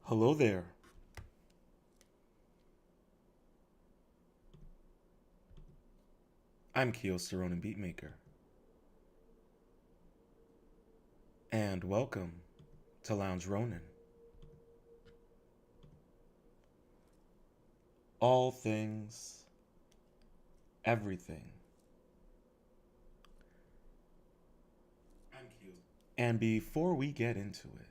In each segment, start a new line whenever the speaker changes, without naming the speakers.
Hello there. I'm Koios, the Rōnin BeatMaker, and welcome to Lounge Rōnin. All things, everything. I'm Koios. And before we get into it,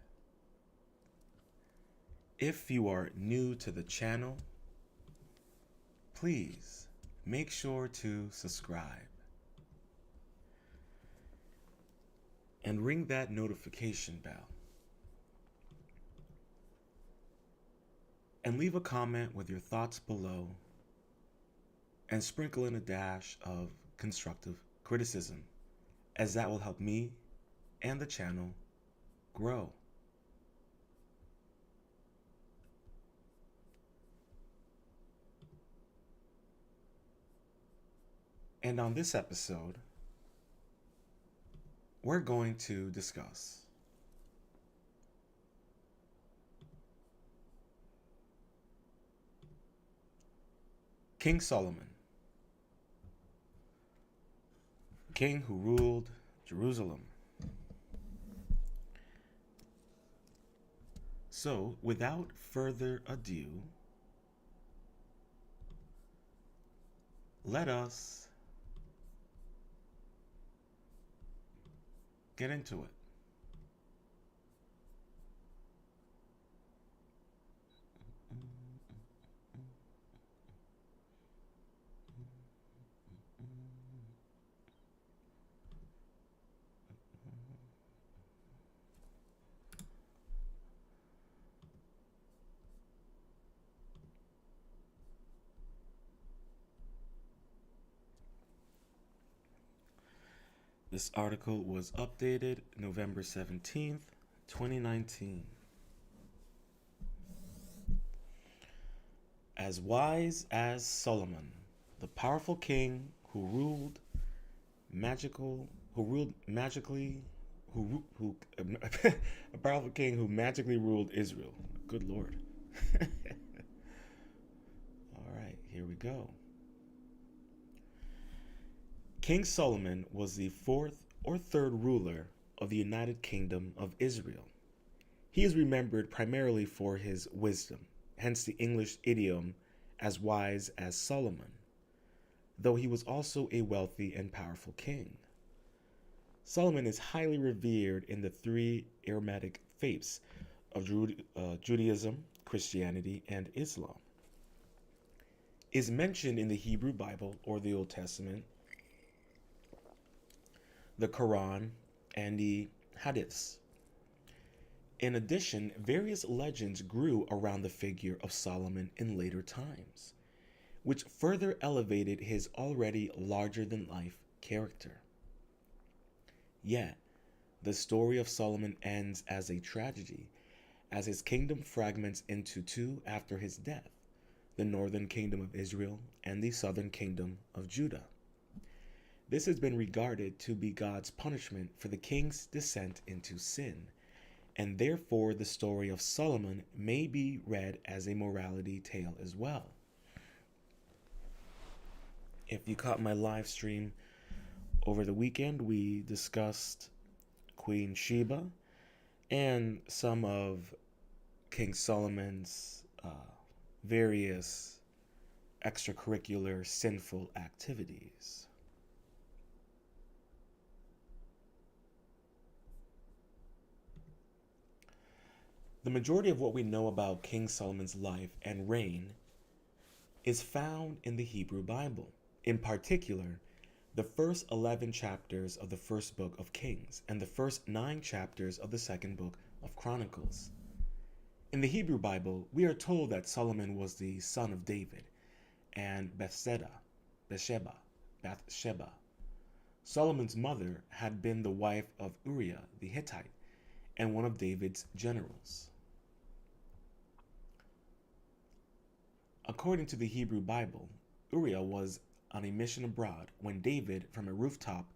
if you are new to the channel, please make sure to subscribe and ring that notification bell. And leave a comment with your thoughts below and sprinkle in a dash of constructive criticism, as that will help me and the channel grow. And on this episode, we're going to discuss King Solomon, king who ruled Jerusalem. So, without further ado, let us get into it. This article was updated November 17th, 2019. As wise as Solomon, the powerful king who ruled magically, a powerful king who magically ruled Israel. Good Lord. All right, here we go. King Solomon was the fourth or third ruler of the United Kingdom of Israel. He is remembered primarily for his wisdom, hence the English idiom as wise as Solomon, though he was also a wealthy and powerful king. Solomon is highly revered in the three Abrahamic faiths of Judaism, Christianity, and Islam. Is mentioned in the Hebrew Bible or the Old Testament, the Quran, and the Hadiths. In addition, various legends grew around the figure of Solomon in later times, which further elevated his already larger-than-life character. Yet, the story of Solomon ends as a tragedy, as his kingdom fragments into two after his death, the northern kingdom of Israel and the southern kingdom of Judah. This has been regarded to be God's punishment for the king's descent into sin, and therefore the story of Solomon may be read as a morality tale as well. If you caught my live stream over the weekend, we discussed Queen Sheba and some of King Solomon's various extracurricular sinful activities. The majority of what we know about King Solomon's life and reign is found in the Hebrew Bible, in particular, the first 11 chapters of the first book of Kings and the first 9 chapters of the second book of Chronicles. In the Hebrew Bible, we are told that Solomon was the son of David and Bathsheba. Solomon's mother had been the wife of Uriah the Hittite and one of David's generals. According to the Hebrew Bible, Uriah was on a mission abroad when David, from a rooftop,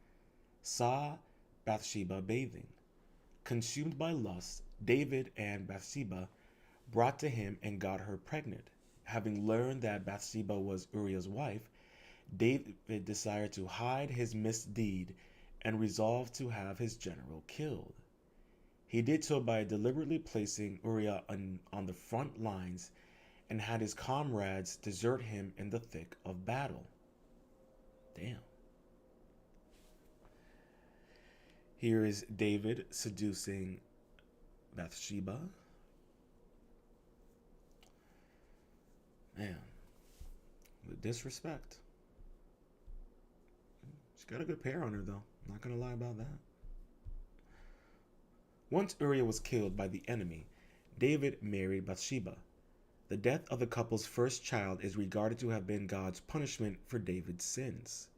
saw Bathsheba bathing. Consumed by lust, David and Bathsheba brought to him and got her pregnant. Having learned that Bathsheba was Uriah's wife, David desired to hide his misdeed and resolved to have his general killed. He did so by deliberately placing Uriah on the front lines and had his comrades desert him in the thick of battle. Damn. Here is David seducing Bathsheba. Man, with disrespect. She's got a good pair on her, though. Not gonna lie about that. Once Uriah was killed by the enemy, David married Bathsheba. The death of the couple's first child is regarded to have been God's punishment for David's sins.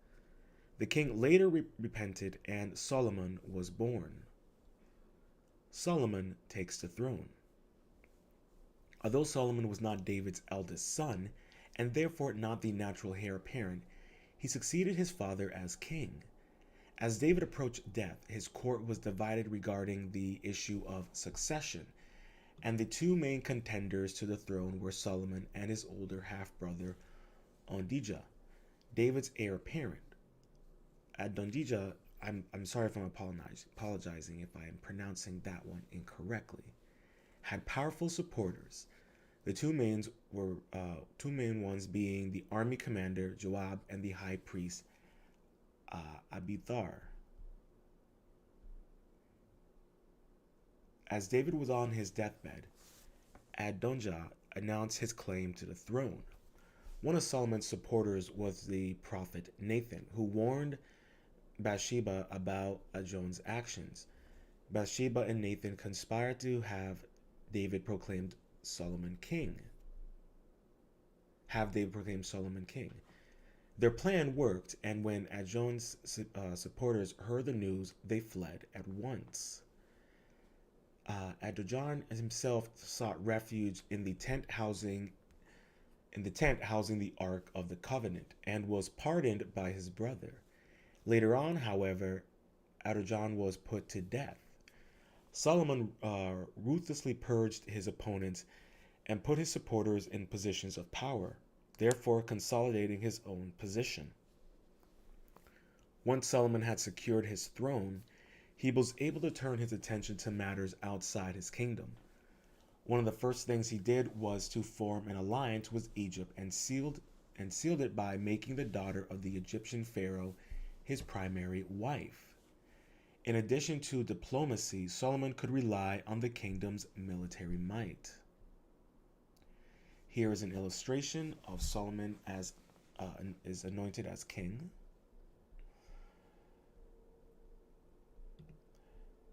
The king later repented and Solomon was born. Solomon takes the throne. Although Solomon was not David's eldest son, and therefore not the natural heir apparent, he succeeded his father as king. As David approached death, his court was divided regarding the issue of succession, and the two main contenders to the throne were Solomon and his older half-brother, Adonijah, David's heir apparent. Adonijah, I'm sorry if I'm apologizing if I am pronouncing that one incorrectly, had powerful supporters. The two main ones being the army commander Joab and the high priest Abiathar. As David was on his deathbed, Adonijah announced his claim to the throne. One of Solomon's supporters was the prophet Nathan, who warned Bathsheba about Adonijah's actions. Bathsheba and Nathan conspired to have David proclaimed Solomon king. Their plan worked, and when Adonijah's supporters heard the news, they fled at once. Adonijah himself sought refuge in the tent housing the Ark of the Covenant, and was pardoned by his brother. Later on, however, Adonijah was put to death. Solomon ruthlessly purged his opponents and put his supporters in positions of power, therefore consolidating his own position. Once Solomon had secured his throne, he was able to turn his attention to matters outside his kingdom. One of the first things he did was to form an alliance with Egypt and sealed it by making the daughter of the Egyptian pharaoh his primary wife. In addition to diplomacy, Solomon could rely on the kingdom's military might. Here is an illustration of Solomon as is anointed as king.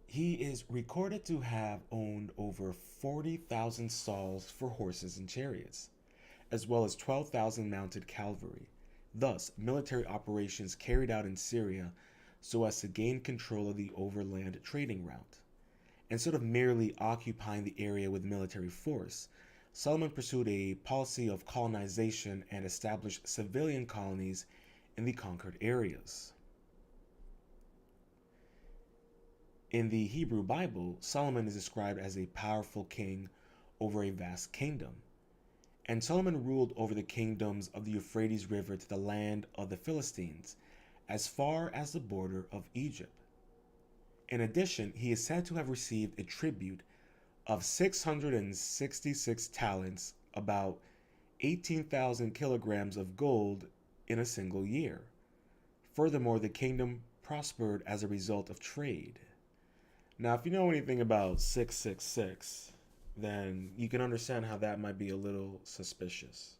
He is recorded to have owned over 40,000 stalls for horses and chariots, as well as 12,000 mounted cavalry. Thus, military operations carried out in Syria so as to gain control of the overland trading route. Instead of merely occupying the area with military force, Solomon pursued a policy of colonization and established civilian colonies in the conquered areas. In the Hebrew Bible, Solomon is described as a powerful king over a vast kingdom. And Solomon ruled over the kingdoms of the Euphrates River to the land of the Philistines, as far as the border of Egypt. In addition, he is said to have received a tribute of 666 talents, about 18,000 kilograms of gold in a single year. Furthermore, the kingdom prospered as a result of trade. Now, if you know anything about 666, then you can understand how that might be a little suspicious.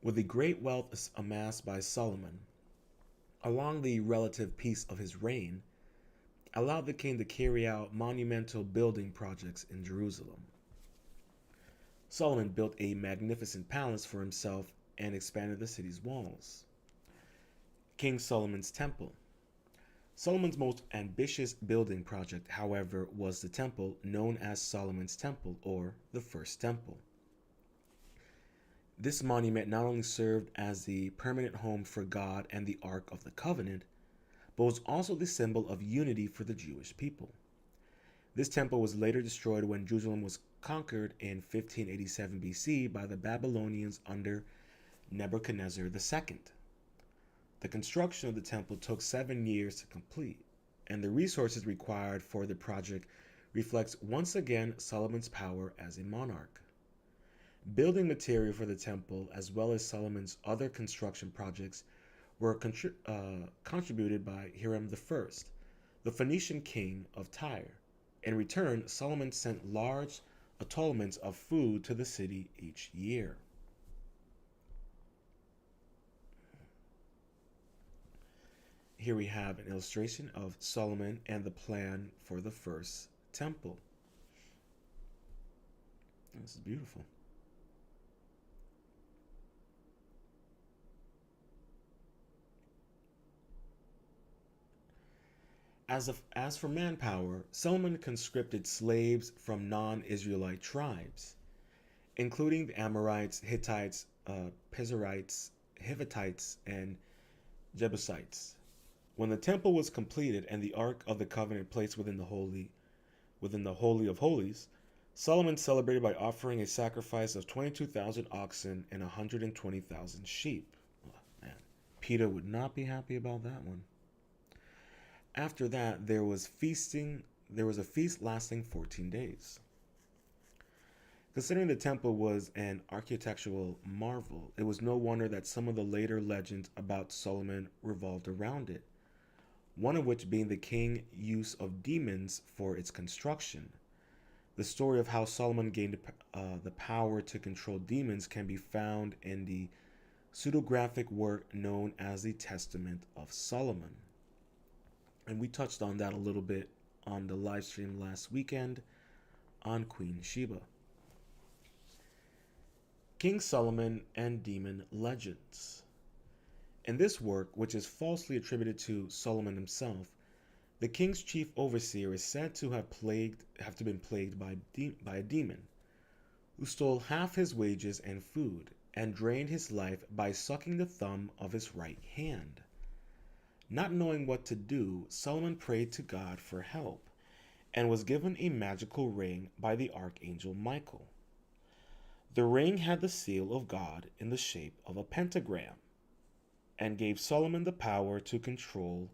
With the great wealth amassed by Solomon, along the relative peace of his reign, allowed the king to carry out monumental building projects in Jerusalem. Solomon built a magnificent palace for himself and expanded the city's walls. King Solomon's Temple. Solomon's most ambitious building project, however, was the temple known as Solomon's Temple, or the First Temple. This monument not only served as the permanent home for God and the Ark of the Covenant, but was also the symbol of unity for the Jewish people. This temple was later destroyed when Jerusalem was conquered in 1587 BC by the Babylonians under Nebuchadnezzar II. The construction of the temple took 7 years to complete, and the resources required for the project reflects once again Solomon's power as a monarch. Building material for the temple, as well as Solomon's other construction projects, were contributed by Hiram I, the Phoenician king of Tyre. In return, Solomon sent large atonements of food to the city each year. Here we have an illustration of Solomon and the plan for the first temple. This is beautiful. As for manpower, Solomon conscripted slaves from non-Israelite tribes, including the Amorites, Hittites, Pezerites, Hivitites, and Jebusites. When the temple was completed and the Ark of the Covenant placed within the Holy of Holies, Solomon celebrated by offering a sacrifice of 22,000 oxen and 120,000 sheep. Oh, man, Peter would not be happy about that one. After that, there was a feast lasting 14 days. Considering the temple was an architectural marvel, it was no wonder that some of the later legends about Solomon revolved around it, one of which being the king's use of demons for its construction. The story of how Solomon gained the power to control demons can be found in the pseudographic work known as the Testament of Solomon. And we touched on that a little bit on the live stream last weekend on Queen Sheba. King Solomon and Demon Legends. In this work, which is falsely attributed to Solomon himself, the king's chief overseer is said to have been plagued by a demon, who stole half his wages and food, and drained his life by sucking the thumb of his right hand. Not knowing what to do, Solomon prayed to God for help, and was given a magical ring by the archangel Michael. The ring had the seal of God in the shape of a pentagram, and gave Solomon the power to control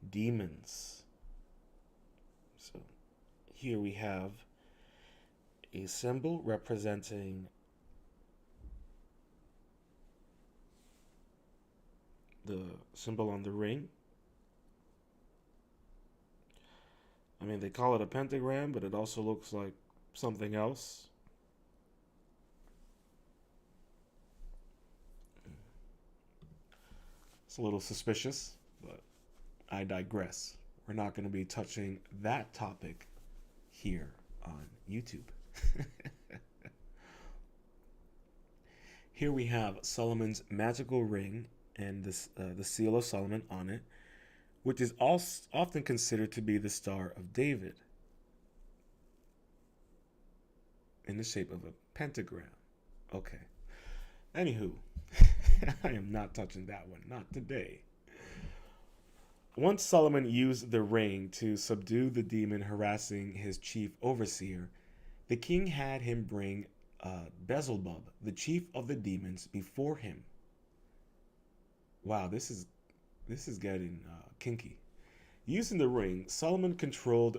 demons. So here we have a symbol representing the symbol on the ring. I mean, they call it a pentagram, but it also looks like something else. It's a little suspicious, but I digress. We're not going to be touching that topic here on YouTube. Here we have Solomon's magical ring and the seal of Solomon on it, which is often considered to be the Star of David in the shape of a pentagram. Okay. Anywho, I am not touching that one, not today. Once Solomon used the ring to subdue the demon harassing his chief overseer, the king had him bring Beelzebub, the chief of the demons, before him. Wow, this is getting kinky. Using the ring, Solomon controlled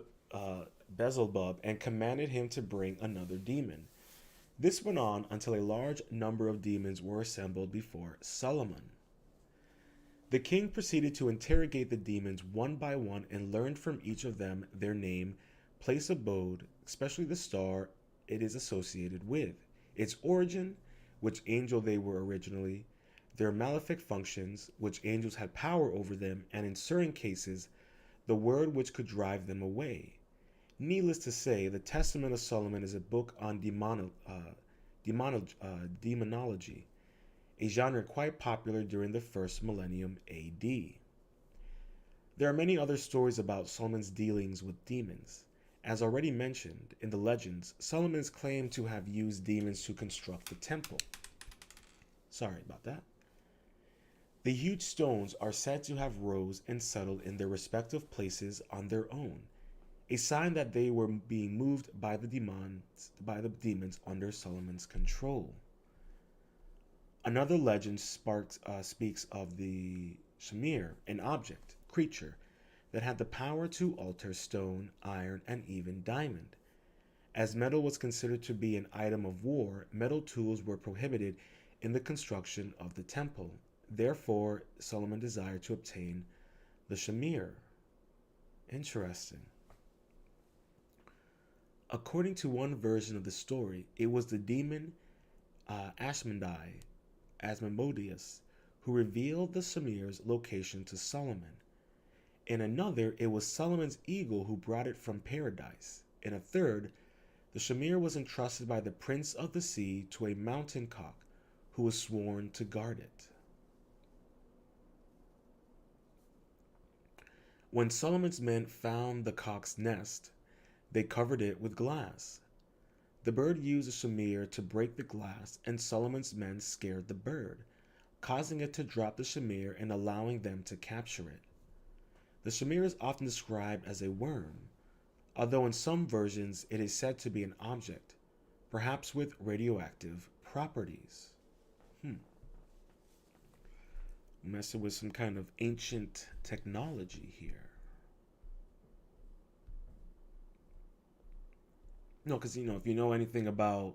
Beelzebub and commanded him to bring another demon. This went on until a large number of demons were assembled before Solomon. The king proceeded to interrogate the demons one by one and learned from each of them their name, place of abode, especially the star it is associated with, its origin, which angel they were originally, their malefic functions, which angels had power over them, and in certain cases, the word which could drive them away. Needless to say, the Testament of Solomon is a book on demonology, a genre quite popular during the first millennium AD. There are many other stories about Solomon's dealings with demons. As already mentioned in the legends, Solomon is claimed to have used demons to construct the temple. Sorry about that. The huge stones are said to have rose and settled in their respective places on their own, a sign that they were being moved by the demons under Solomon's control. Another legend speaks of the shamir, an object, creature, that had the power to alter stone, iron, and even diamond. As metal was considered to be an item of war, metal tools were prohibited in the construction of the temple. Therefore, Solomon desired to obtain the shamir. Interesting. According to one version of the story, it was the demon Asmodeus, who revealed the shamir's location to Solomon. In another, it was Solomon's eagle who brought it from paradise. In a third, the shamir was entrusted by the prince of the sea to a mountain cock who was sworn to guard it. When Solomon's men found the cock's nest, they covered it with glass. The bird used the shamir to break the glass, and Solomon's men scared the bird, causing it to drop the shamir and allowing them to capture it. The shamir is often described as a worm, although in some versions it is said to be an object, perhaps with radioactive properties. Messing with some kind of ancient technology here. No, because if you know anything about,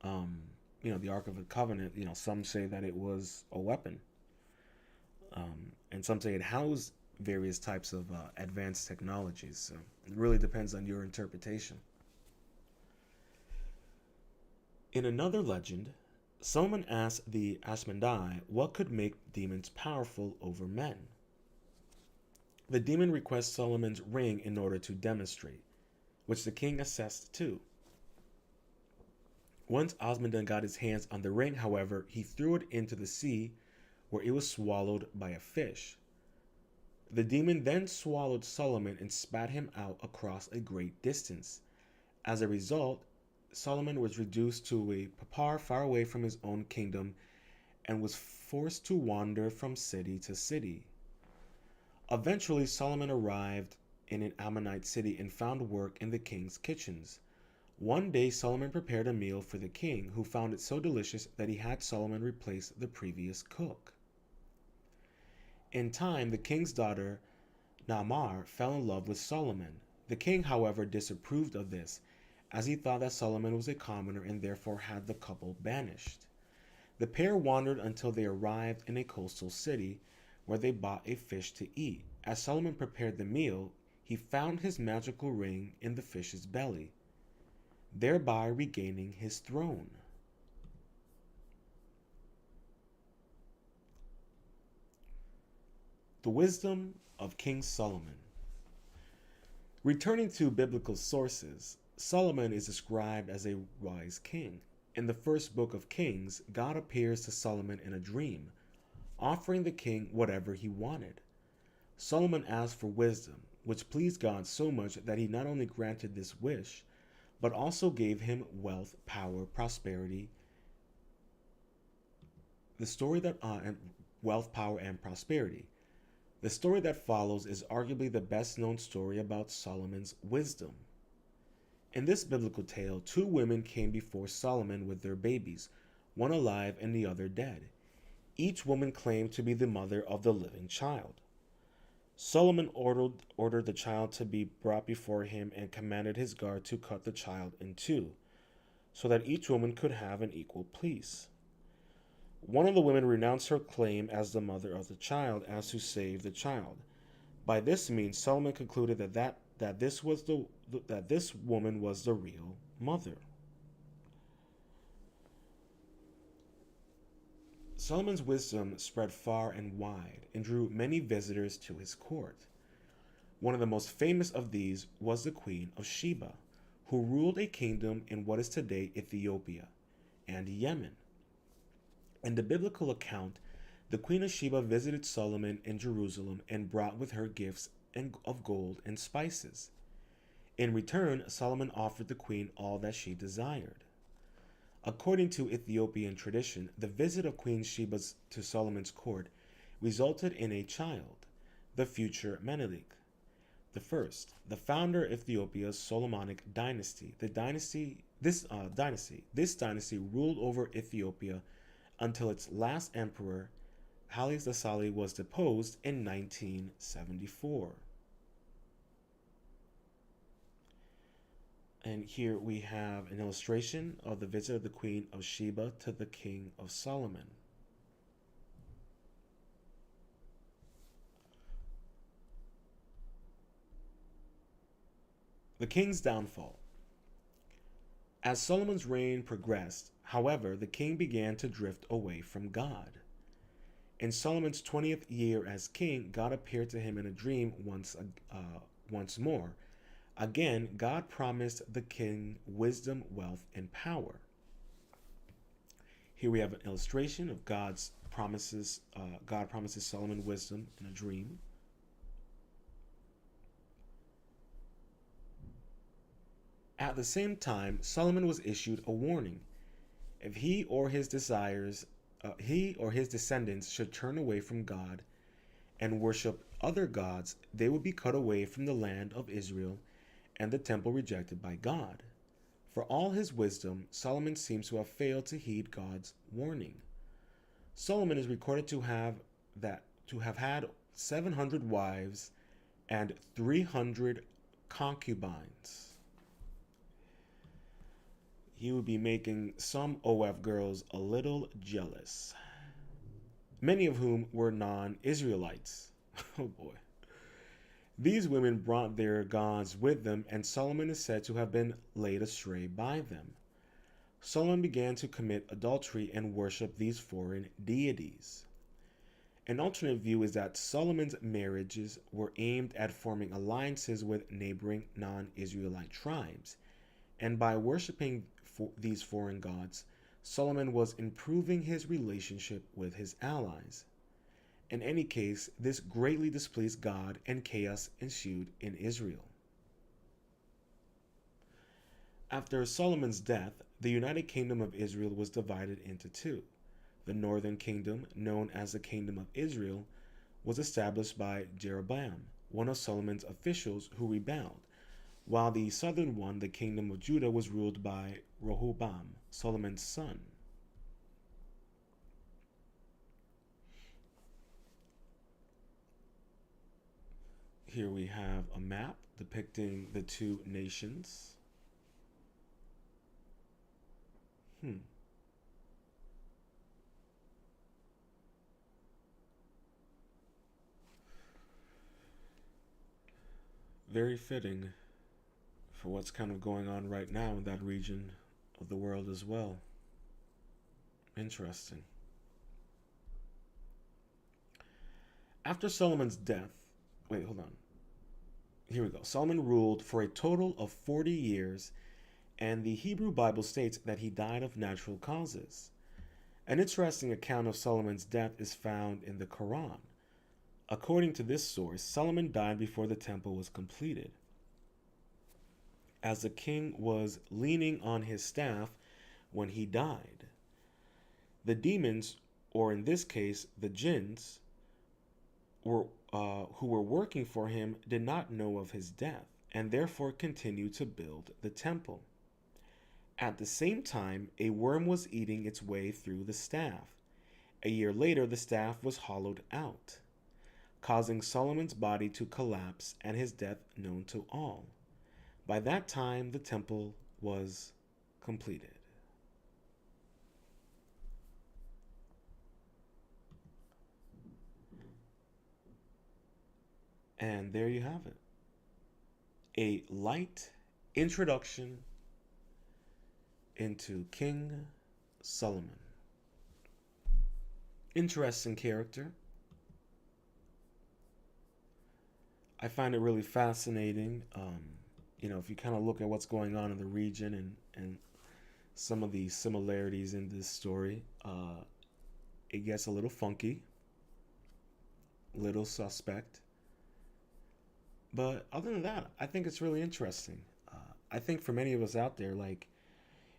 the Ark of the Covenant, some say that it was a weapon, and some say it housed various types of advanced technologies. So it really depends on your interpretation. In another legend, Solomon asked the Ashmedai what could make demons powerful over men. The demon requests Solomon's ring in order to demonstrate, which the king assessed too. Once Osmondon got his hands on the ring, however, he threw it into the sea, where it was swallowed by a fish. The demon then swallowed Solomon and spat him out across a great distance. As a result, Solomon was reduced to a papar far away from his own kingdom and was forced to wander from city to city. Eventually, Solomon arrived in an Ammonite city and found work in the king's kitchens. One day, Solomon prepared a meal for the king, who found it so delicious that he had Solomon replace the previous cook. In time, the king's daughter, Naamar, fell in love with Solomon. The king, however, disapproved of this, as he thought that Solomon was a commoner and therefore had the couple banished. The pair wandered until they arrived in a coastal city, where they bought a fish to eat. As Solomon prepared the meal, he found his magical ring in the fish's belly, thereby regaining his throne. The wisdom of King Solomon. Returning to biblical sources, Solomon is described as a wise king. In the first book of Kings, God appears to Solomon in a dream, offering the king whatever he wanted. Solomon asked for wisdom, which pleased God so much that he not only granted this wish, but also gave him wealth, power, prosperity. Wealth, power, and prosperity. The story that follows is arguably the best known story about Solomon's wisdom. In this biblical tale, two women came before Solomon with their babies, one alive and the other dead. Each woman claimed to be the mother of the living child. Solomon ordered the child to be brought before him and commanded his guard to cut the child in two, so that each woman could have an equal piece. One of the women renounced her claim as the mother of the child as to save the child. By this means, Solomon concluded that this woman was the real mother. Solomon's wisdom spread far and wide and drew many visitors to his court. One of the most famous of these was the Queen of Sheba, who ruled a kingdom in what is today Ethiopia and Yemen. In the biblical account, the Queen of Sheba visited Solomon in Jerusalem and brought with her gifts of gold and spices. In return, Solomon offered the queen all that she desired. According to Ethiopian tradition, the visit of Queen Sheba to Solomon's court resulted in a child, the future Menelik the first, the founder of Ethiopia's Solomonic dynasty. This dynasty ruled over Ethiopia until its last emperor, Haile Selassie, was deposed in 1974. And here we have an illustration of the visit of the Queen of Sheba to the King of Solomon. The king's downfall. As Solomon's reign progressed, however, the king began to drift away from God. In Solomon's 20th year as king, God appeared to him in a dream once more. Again, God promised the king wisdom, wealth, and power. Here we have an illustration of God's promises. God promises Solomon wisdom in a dream. At the same time, Solomon was issued a warning. If he or his descendants should turn away from God and worship other gods, they would be cut away from the land of Israel and the temple rejected by God. For all his wisdom, Solomon seems to have failed to heed God's warning. Solomon is recorded to have had 700 wives and 300 concubines. He would be making some OF girls a little jealous, many of whom were non-Israelites. Oh boy. These women brought their gods with them, and Solomon is said to have been led astray by them. Solomon began to commit adultery and worship these foreign deities. An alternate view is that Solomon's marriages were aimed at forming alliances with neighboring non-Israelite tribes, and by worshiping these foreign gods, Solomon was improving his relationship with his allies. In any case, this greatly displeased God, and chaos ensued in Israel. After Solomon's death, the United Kingdom of Israel was divided into two. The northern kingdom, known as the Kingdom of Israel, was established by Jeroboam, one of Solomon's officials who rebelled, while the southern one, the Kingdom of Judah, was ruled by Rehoboam, Solomon's son. Here we have a map depicting the two nations. Very fitting for what's kind of going on right now in that region of the world as well. Interesting. After Solomon's death, hold on. Here we go. Solomon ruled for a total of 40 years, and the Hebrew Bible states that he died of natural causes. An interesting account of Solomon's death is found in the Quran. According to this source, Solomon died before the temple was completed. As the king was leaning on his staff when he died, the demons, or in this case, the jinns, who were working for him, did not know of his death, and therefore continued to build the temple. At the same time, a worm was eating its way through the staff. A year later, the staff was hollowed out, causing Solomon's body to collapse and his death known to all. By that time, the temple was completed. And there you have it. A light introduction into King Solomon. Interesting character. I find it really fascinating. If you kind of look at what's going on in the region and some of the similarities in this story, it gets a little funky, little suspect. But other than that, I think it's really interesting. I think for many of us out there,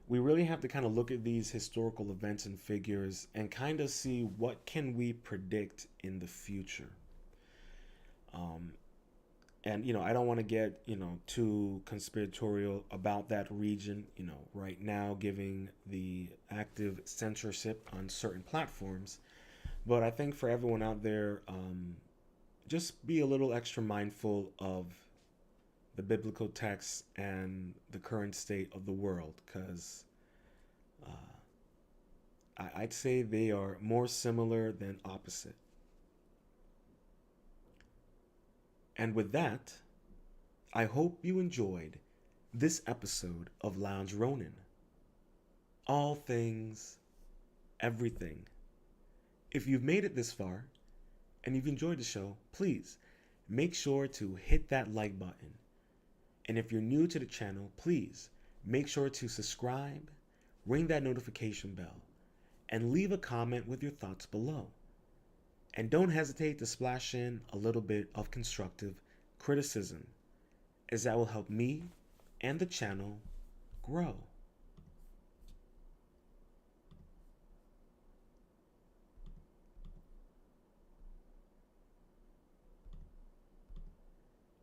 we really have to kind of look at these historical events and figures and kind of see what can we predict in the future. Um, and I don't want to get too conspiratorial about that region. Right now, giving the active censorship on certain platforms. But I think for everyone out there, just be a little extra mindful of the biblical texts and the current state of the world, because I'd say they are more similar than opposite. And with that, I hope you enjoyed this episode of Lounge Ronin. All things, everything. If you've made it this far and you've enjoyed the show, please make sure to hit that like button. And if you're new to the channel, please make sure to subscribe, ring that notification bell, and leave a comment with your thoughts below. And don't hesitate to splash in a little bit of constructive criticism, as that will help me and the channel grow.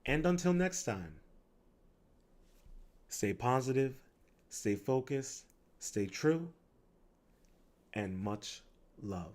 And until next time, stay positive, stay focused, stay true, and much love.